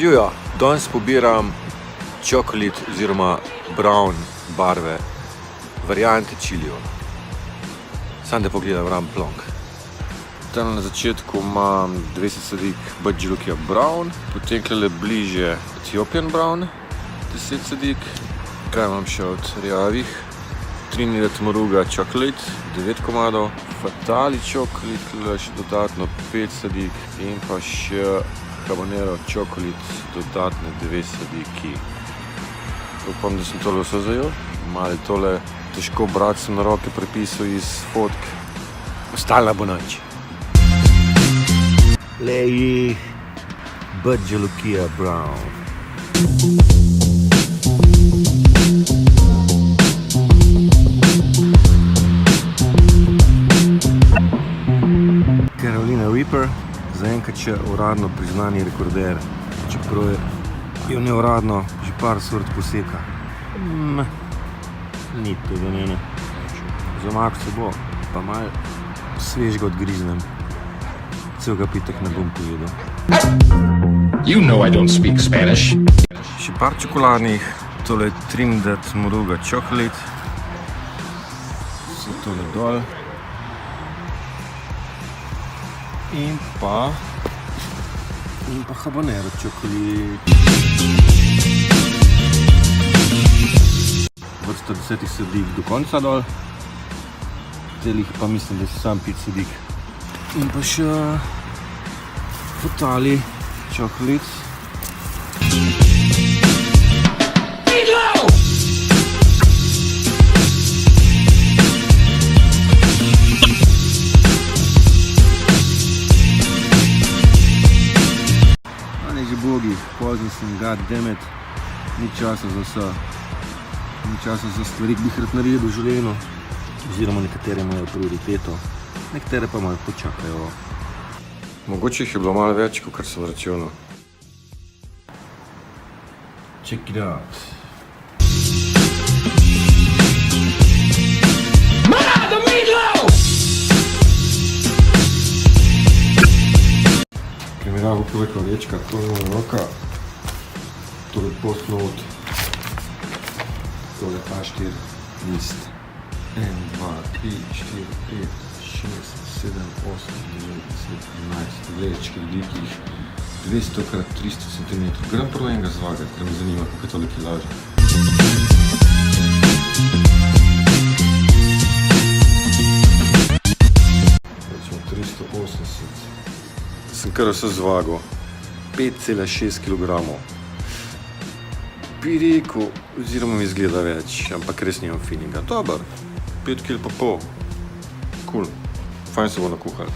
Živijo, danes pobiram čokolit oziroma brown barve, variante čilijo. Sam da pogledam ram plonk. Tam na začetku imam 200 sadik Bad Julukia brown, potem klele bliže Ethiopian brown, 10 sadik. Kaj imam še od rjavih? Trinidad Moruga čokolit, 9 komadov, Fatali čokolit, klele še dodatno 5 sadik in pa še habanero čokolit, dodatne 2 sadiki. Upam, da sem tole vse zajel. Mali tole težko brati, sem na roke prepisal iz fotk. Ostala bo noč. Leji Bad Julukia brown. Carolina Reaper, zaenkrat še uradno priznani rekorder, čeprav je neuradno že par sort poseka. Ni to do njene. Za mako se bo, pa malo svežega odgriznem. Celega pitek ne bom pojedel. You know I don't speak Spanish. Še par čokoladnih, tole je Trinidad Moruga čokolit. Vse tole dol. In pa habanero čokolit. Vrsta 10 sadik do konca dol. Telih pa mislim, da si sam 5 sadik. In pa še Fatali čokolit. Bogi, pozno sem, goddammit, ni časa za vse. Ni časa za stvari, ki bi jih rad naredil v življenju. Oziroma nekatere imajo prioriteto, nekatere pa malo počakajo. Mogoče jih je bilo malo več, kot sem računal. Check it out. Kriminal človeka vrečka, to je moja roka. Tole postnote. Tole A4 list. 1, 2, 3, 4, 5, 6, 7, 8, 9, 10, 11 vrečk velikih 200 x 300 cm. Grem prvo enega zvagati, ker me zanima, kako je tole kilaža. Rečemo 380. Sem kar vse zvagal, 5,6 kg. Bi rekel, oziroma mi izgleda več, ampak res nimam feelinga. Dobar, 5,5 kg. Cool, fajn se bo nakuhali.